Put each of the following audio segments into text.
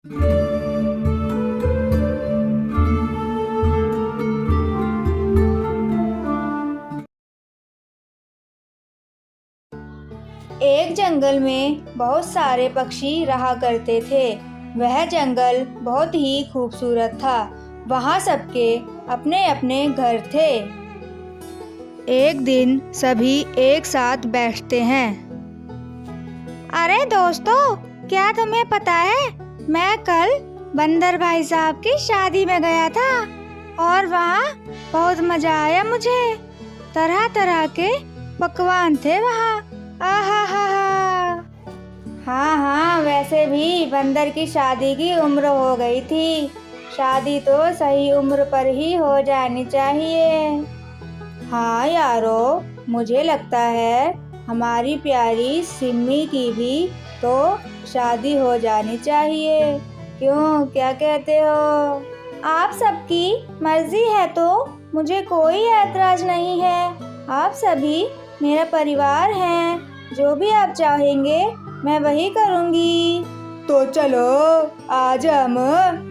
एक जंगल में बहुत सारे पक्षी रहा करते थे। वह जंगल बहुत ही खूबसूरत था। वहाँ सबके अपने अपने घर थे। एक दिन सभी एक साथ बैठते हैं। अरे दोस्तों, क्या तुम्हें पता है, मैं कल बंदर भाई साहब की शादी में गया था और वहाँ बहुत मजा आया मुझे। तरह तरह के पकवान थे वहाँ। आहा हा हा। हाँ, वैसे भी बंदर की शादी की उम्र हो गई थी। शादी तो सही उम्र पर ही हो जानी चाहिए। हाँ यारो, मुझे लगता है हमारी प्यारी सिम्मी की भी तो शादी हो जानी चाहिए। क्यों, क्या कहते हो? आप सबकी मर्जी है तो मुझे कोई ऐतराज नहीं है। आप सभी मेरा परिवार हैं। जो भी आप चाहेंगे मैं वही करूँगी। तो चलो आज हम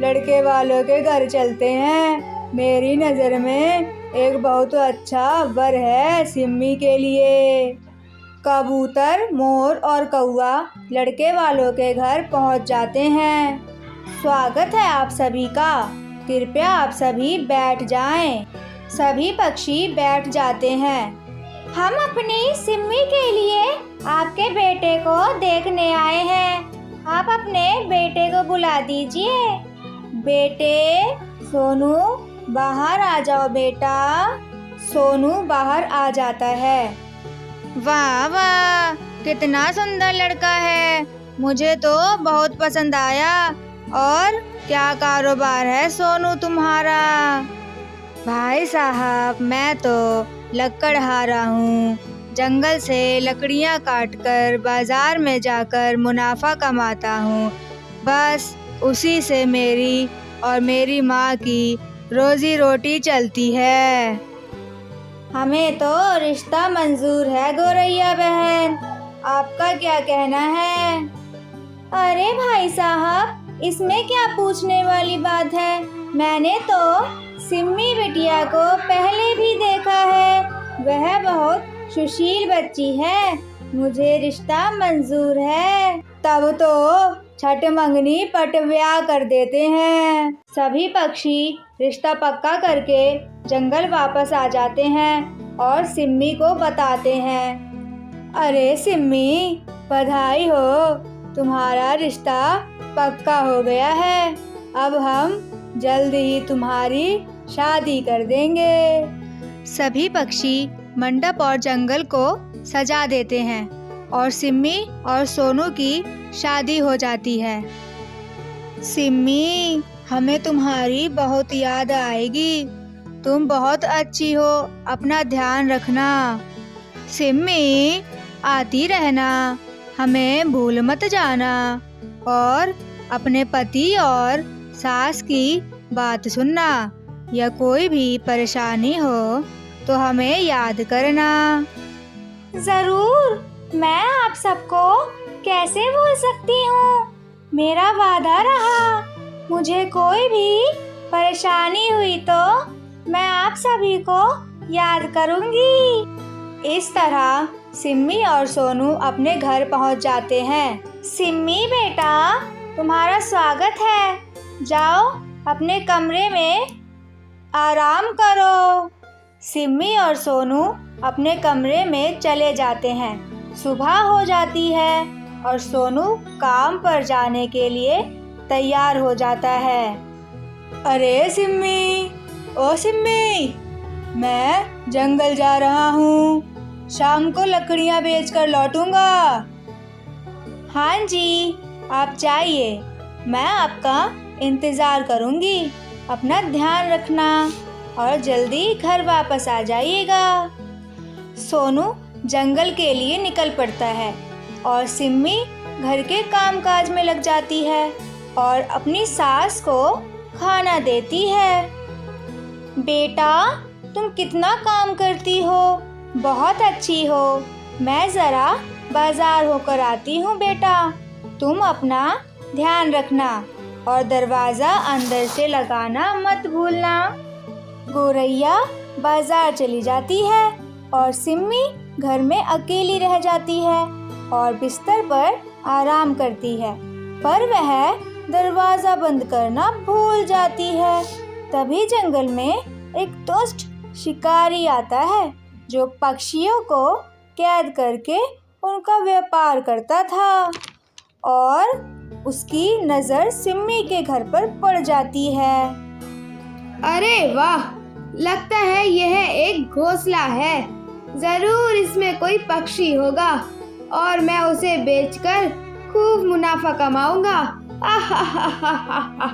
लड़के वालों के घर चलते हैं। मेरी नज़र में एक बहुत अच्छा वर है सिम्मी के लिए। कबूतर, मोर और कौवा लड़के वालों के घर पहुंच जाते हैं। स्वागत है आप सभी का। कृपया आप सभी बैठ जाएं। सभी पक्षी बैठ जाते हैं। हम अपनी सिम्मी के लिए आपके बेटे को देखने आए हैं। आप अपने बेटे को बुला दीजिए। बेटे, सोनू बाहर आ जाओ बेटा। सोनू बाहर आ जाता है। वाह वाह, कितना सुंदर लड़का है, मुझे तो बहुत पसंद आया। और क्या कारोबार है सोनू तुम्हारा? भाई साहब, मैं तो लकड़हारा हूँ। जंगल से लकड़ियाँ काटकर बाजार में जाकर मुनाफा कमाता हूँ। बस उसी से मेरी और मेरी माँ की रोजी रोटी चलती है। हमें तो रिश्ता मंजूर है गौरैया बहन। आपका क्या कहना है? अरे भाई साहब, इसमें क्या पूछने वाली बात है? मैंने तो सिम्मी बिटिया को पहले भी देखा है। वह बहुत सुशील बच्ची है। मुझे रिश्ता मंजूर है। तब तो छठ मंगनी पट ब्याह कर देते हैं। सभी पक्षी रिश्ता पक्का करके जंगल वापस आ जाते हैं और सिम्मी को बताते हैं। अरे सिम्मी, बधाई हो, तुम्हारा रिश्ता पक्का हो गया है। अब हम जल्द ही तुम्हारी शादी कर देंगे। सभी पक्षी मंडप और जंगल को सजा देते हैं और सिम्मी और सोनू की शादी हो जाती है। सिम्मी, हमें तुम्हारी बहुत याद आएगी। तुम बहुत अच्छी हो, अपना ध्यान रखना। सिम्मी, आती रहना, हमें भूल मत जाना और अपने पति और सास की बात सुनना। या कोई भी परेशानी हो तो हमें याद करना। जरूर, मैं आप सबको कैसे भूल सकती हूँ। मेरा वादा रहा। मुझे कोई भी परेशानी हुई तो मैं आप सभी को याद करूँगी। इस तरह सिम्मी और सोनू अपने घर पहुँच जाते हैं। सिम्मी बेटा, तुम्हारा स्वागत है। जाओ अपने कमरे में आराम करो। सिम्मी और सोनू अपने कमरे में चले जाते हैं। सुबह हो जाती है और सोनू काम पर जाने के लिए तैयार हो जाता है। अरे सिम्मी, ओ सिम्मी, मैं जंगल जा रहा हूँ। शाम को लकड़ियाँ बेचकर लौटूंगा। हाँ जी, आप जाइए, मैं आपका इंतज़ार करूँगी। अपना ध्यान रखना और जल्दी घर वापस आ जाइएगा। सोनू जंगल के लिए निकल पड़ता है और सिम्मी घर के कामकाज में लग जाती है और अपनी सास को खाना देती है। बेटा, तुम कितना काम करती हो, बहुत अच्छी हो। मैं ज़रा बाजार होकर आती हूँ बेटा, तुम अपना ध्यान रखना। और दरवाज़ा अंदर से लगाना मत भूलना। गौरैया बाजार चली जाती है और सिम्मी घर में अकेली रह जाती है और बिस्तर पर आराम करती है, पर वह दरवाज़ा बंद करना भूल जाती है। तभी जंगल में एक दुष्ट शिकारी आता है जो पक्षियों को कैद करके उनका व्यापार करता था और उसकी नज़र सिम्मी के घर पर पड़ जाती है। अरे वाह, लगता है यह एक घोंसला है। जरूर इसमें कोई पक्षी होगा और मैं उसे बेचकर खूब मुनाफा कमाऊंगा। आहाहाहाहा।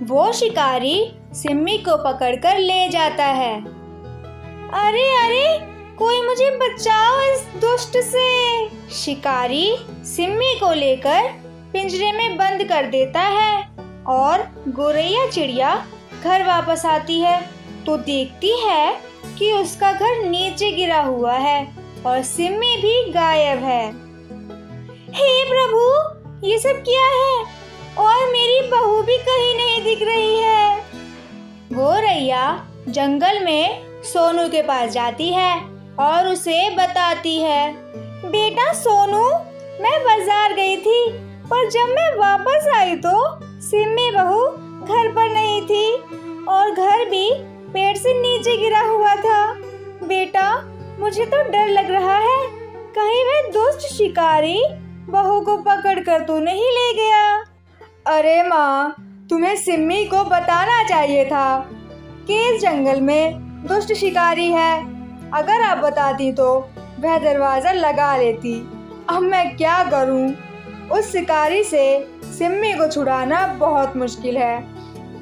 वो शिकारी सिम्मी को पकड़कर ले जाता है। अरे अरे, कोई मुझे बचाओ इस दुष्ट से। शिकारी सिम्मी को लेकर पिंजरे में बंद कर देता है और गौरैया चिड़िया घर वापस आती है तो देखती है कि उसका घर नीचे गिरा हुआ है और सिम्मी भी गायब है। हे प्रभु, ये सब क्या है और मेरी बहू भी कहीं नहीं दिख रही है। गौरैया जंगल में सोनू के पास जाती है और उसे बताती है, बेटा सोनू, मैं बाजार गई थी पर जब मैं वापस आई तो सिम्मी बहू घर पर नहीं थी और घर भी पेड़ से नीचे गिरा हुआ था। बेटा, मुझे तो डर लग रहा है, कहीं वह दुष्ट शिकारी बहू को पकड़ कर तो नहीं ले गया। अरे माँ, तुम्हें सिम्मी को बताना चाहिए था कि इस जंगल में दुष्ट शिकारी है। अगर आप बताती तो वह दरवाज़ा लगा लेती। अब मैं क्या करूं? उस शिकारी से सिम्मी को छुड़ाना बहुत मुश्किल है,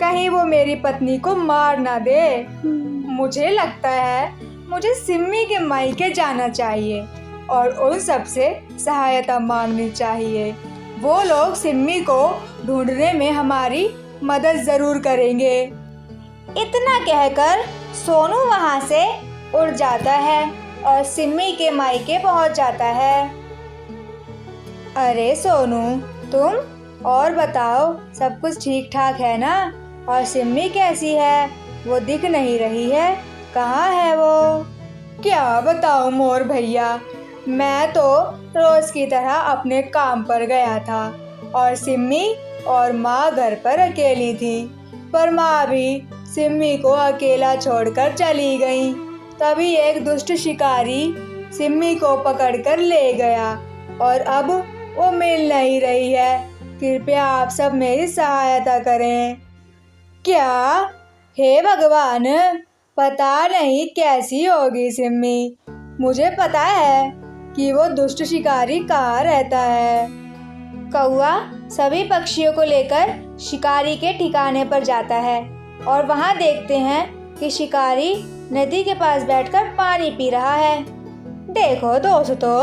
कहीं वो मेरी पत्नी को मार ना दे। मुझे लगता है मुझे सिम्मी के मायके जाना चाहिए और उन सब से सहायता मांगनी चाहिए। वो लोग सिम्मी को ढूंढने में हमारी मदद ज़रूर करेंगे। इतना कहकर सोनू वहाँ से उड़ जाता है और सिम्मी के मायके पहुँच जाता है। अरे सोनू, तुम और बताओ, सब कुछ ठीक ठाक है ना? और सिम्मी कैसी है? वो दिख नहीं रही है, कहाँ है वो? क्या बताऊँ मोर भैया, मैं तो रोज की तरह अपने काम पर गया था और सिम्मी और माँ घर पर अकेली थी, पर माँ भी सिम्मी को अकेला छोड़कर चली गई। तभी एक दुष्ट शिकारी सिम्मी को पकड़कर ले गया और अब वो मिल नहीं रही है। कृपया आप सब मेरी सहायता करें। क्या? हे भगवान, पता नहीं कैसी होगी सिम्मी। मुझे पता है कि वो दुष्ट शिकारी कहाँ रहता है। कौआ सभी पक्षियों को लेकर शिकारी के ठिकाने पर जाता है और वहाँ देखते हैं कि शिकारी नदी के पास बैठकर पानी पी रहा है। देखो दोस्तों,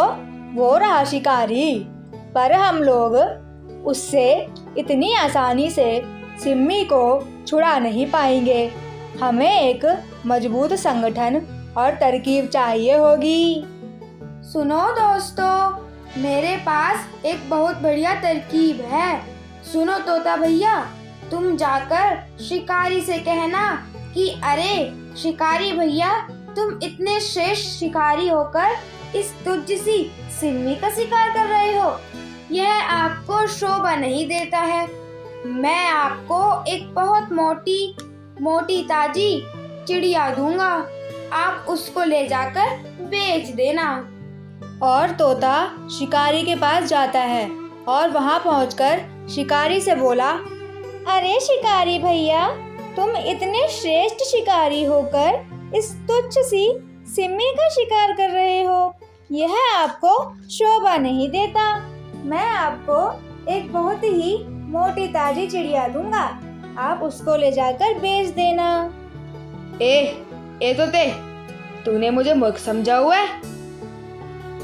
वो रहा शिकारी, पर हम लोग उससे इतनी आसानी से सिम्मी को छुड़ा नहीं पाएंगे। हमें एक मजबूत संगठन और तरकीब चाहिए होगी। सुनो दोस्तों, मेरे पास एक बहुत बढ़िया तरकीब है। सुनो तोता भैया, तुम जाकर शिकारी से कहना कि अरे शिकारी भैया, तुम इतने श्रेष्ठ शिकारी होकर इस तुच्छ सी सिम्मी का शिकार कर रहे हो, यह आपको शोभा नहीं देता है। मैं आपको एक बहुत मोटी ताजी चिड़िया दूंगा, आप उसको ले जाकर बेच देना। और तोता शिकारी के पास जाता है और वहाँ पहुँचकर शिकारी से बोला, अरे शिकारी भैया, तुम इतने श्रेष्ठ शिकारी होकर इस तुच्छ सी सिम्मी का शिकार कर रहे हो, यह आपको शोभा नहीं देता। मैं आपको एक बहुत ही मोटी ताजी चिड़िया दूंगा, आप उसको ले जाकर बेच देना। ए तोते, तूने मुझे मूर्ख समझा हुआ है?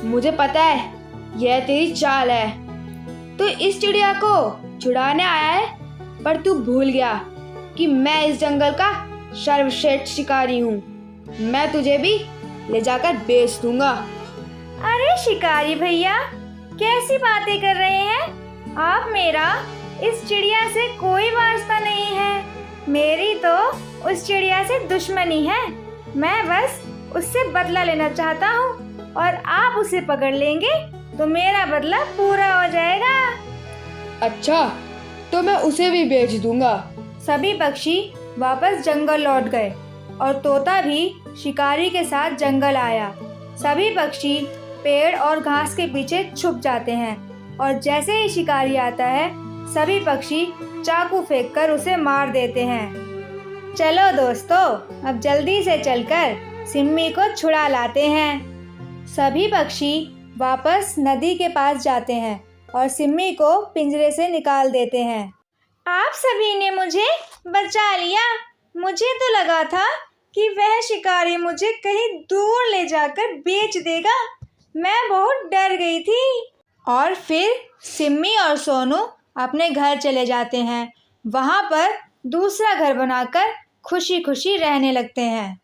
मुझे पता है यह तेरी चाल है। तू इस चिड़िया को छुड़ाने आया है, पर तू भूल गया कि मैं इस जंगल का सर्वश्रेष्ठ शिकारी हूँ। मैं तुझे भी ले जाकर बेच दूंगा। अरे शिकारी भैया, कैसी बातें कर रहे हैं? आप मेरा इस चिड़िया से कोई वास्ता नहीं है। मेरी तो उस चिड़िया से दुश्मनी है। मैं बस उससे बदला लेना चाहता हूँ और आप उसे पकड़ लेंगे तो मेरा बदला पूरा हो जाएगा। अच्छा, तो मैं उसे भी बेच दूंगा। सभी पक्षी वापस जंगल लौट गए और तोता भी शिकारी के साथ जंगल आया। सभी पक्षी पेड़ और घास के पीछे छुप जाते हैं और जैसे ही शिकारी आता है सभी पक्षी चाकू फेंककर उसे मार देते हैं। चलो दोस्तों, अब जल्दी से चलकर सिम्मी को छुड़ा लाते हैं। सभी पक्षी वापस नदी के पास जाते हैं और सिम्मी को पिंजरे से निकाल देते हैं। आप सभी ने मुझे बचा लिया। मुझे तो लगा था कि वह शिकारी मुझे कहीं दूर ले जाकर बेच देगा। मैं बहुत डर गई थी। और फिर सिम्मी और सोनू अपने घर चले जाते हैं। वहाँ पर दूसरा घर बनाकर खुशी खुशी रहने लगते हैं।